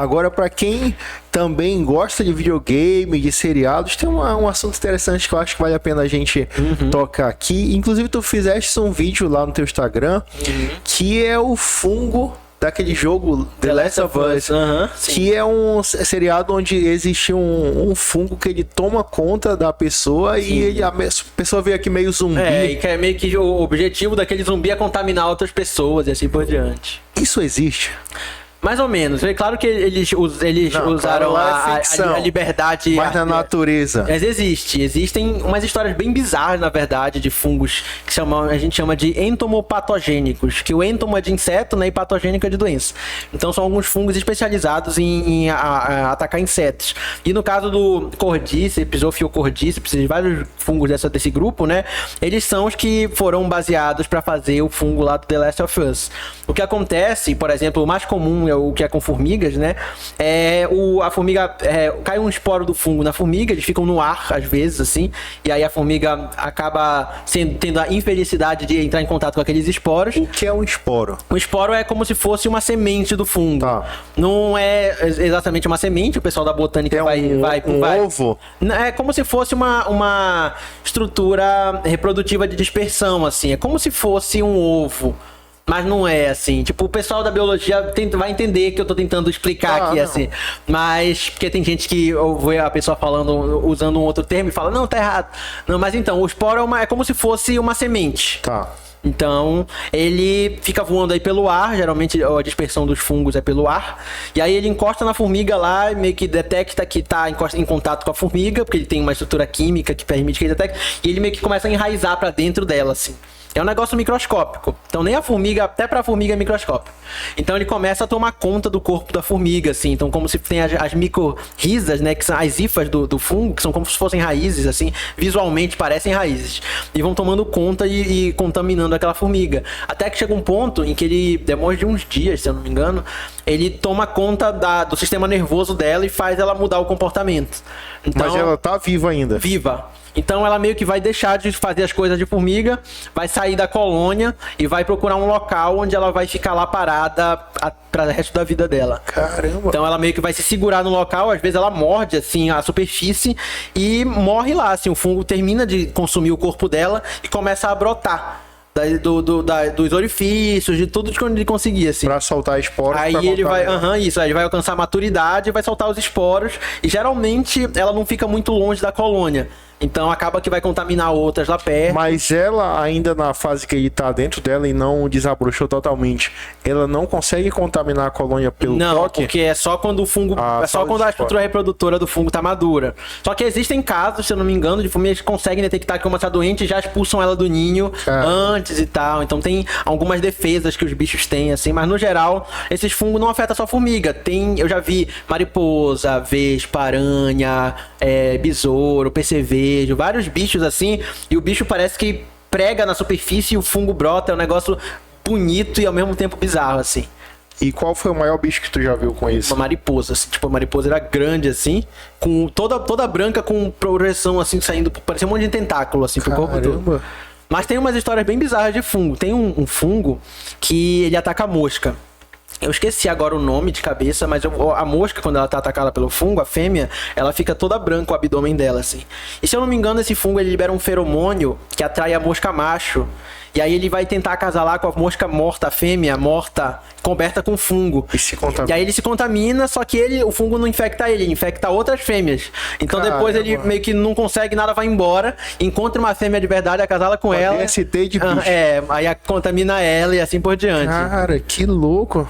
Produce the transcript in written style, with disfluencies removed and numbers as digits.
Agora, para quem também gosta de videogame, de seriados, tem um assunto interessante que eu acho que vale a pena a gente tocar aqui. Inclusive, tu fizeste um vídeo lá no teu Instagram, que é o fungo daquele jogo The Last of Us, que é um seriado onde existe um fungo que ele toma conta da pessoa e a pessoa vê aqui meio zumbi. E que é meio que o objetivo daquele zumbi é contaminar outras pessoas e assim por diante. Isso existe? Mais ou menos. É claro que eles usaram a liberdade. Mas na natureza. Mas existem umas histórias bem bizarras, na verdade, de fungos que a gente chama de entomopatogênicos, que o entomo é de inseto, né, e patogênico é de doença. Então são alguns fungos especializados em atacar insetos. E no caso do Cordyceps ou Fiocordíceps, vários fungos desse grupo, né, eles são os que foram baseados para fazer o fungo lá do The Last of Us. O que acontece, por exemplo, o mais comum é o que é com formigas, né? A formiga cai um esporo do fungo na formiga, eles ficam no ar às vezes, assim, e aí a formiga acaba tendo a infelicidade de entrar em contato com aqueles esporos. O que é um esporo? O esporo é como se fosse uma semente do fungo. Tá. Não é exatamente uma semente, o pessoal da botânica vai ovo? É como se fosse uma estrutura reprodutiva de dispersão, assim. É como se fosse um ovo. Mas não é assim, tipo, o pessoal da biologia vai entender que eu tô tentando explicar aqui, assim. Mas, porque tem gente que ouve a pessoa falando, usando um outro termo e fala, não, tá errado. Não, mas então, o esporo é como se fosse uma semente. Tá. Então, ele fica voando aí pelo ar, geralmente a dispersão dos fungos é pelo ar, e aí ele encosta na formiga lá e meio que detecta que tá em contato com a formiga, porque ele tem uma estrutura química que permite que ele detecte, e ele meio que começa a enraizar pra dentro dela, assim. É um negócio microscópico. Então nem a formiga, até pra formiga é microscópico. Então ele começa a tomar conta do corpo da formiga, assim. Então como se tem as micro-risas, né? Que são as hifas do fungo, que são como se fossem raízes, assim. Visualmente parecem raízes. E vão tomando conta e contaminando aquela formiga. Até que chega um ponto em que ele, depois de uns dias, se eu não me engano, ele toma conta do sistema nervoso dela e faz ela mudar o comportamento. Então, mas ela tá viva ainda? Viva. Então ela meio que vai deixar de fazer as coisas de formiga, vai sair da colônia e vai procurar um local onde ela vai ficar lá parada para o resto da vida dela. Caramba! Então ela meio que vai se segurar no local, às vezes ela morde assim a superfície e morre lá, assim, o fungo termina de consumir o corpo dela e começa a brotar. Dos orifícios, de tudo de onde ele conseguir, assim. Pra soltar esporos. Aí ele vai, ele vai alcançar a maturidade e vai soltar os esporos. E geralmente ela não fica muito longe da colônia. Então acaba que vai contaminar outras lá perto. Mas ela, ainda na fase que ele tá dentro dela e não desabrochou totalmente, ela não consegue contaminar a colônia pelo toque? Não, porque é só quando o fungo... é só quando a estrutura reprodutora do fungo tá madura. Só que existem casos, se eu não me engano, de formigas que conseguem detectar que uma tá doente e já expulsam ela do ninho antes e tal. Então tem algumas defesas que os bichos têm, assim. Mas no geral, esses fungos não afetam só formiga. Eu já vi mariposa, vespa, aranha, besouro, percevejo, vários bichos assim, e o bicho parece que prega na superfície e o fungo brota, é um negócio bonito e ao mesmo tempo bizarro, assim. E qual foi o maior bicho que tu já viu com isso? Uma mariposa, assim, tipo, a mariposa era grande, assim, com toda branca, com projeção, assim, saindo, parecia um monte de tentáculo, assim, pro corpo todo. Mas tem umas histórias bem bizarras de fungo. Tem um fungo que ele ataca a mosca. Eu esqueci agora o nome de cabeça, mas a mosca, quando ela tá atacada pelo fungo, a fêmea, ela fica toda branca, o abdômen dela, assim. E se eu não me engano, esse fungo, ele libera um feromônio que atrai a mosca macho. E aí ele vai tentar acasalar com a mosca morta, a fêmea morta, coberta com fungo. E aí ele se contamina, só que o fungo não infecta ele infecta outras fêmeas. Então depois ele meio que não consegue nada, vai embora, encontra uma fêmea de verdade, acasala com ela. DST de bicho. Aí contamina ela e assim por diante. Cara, que louco.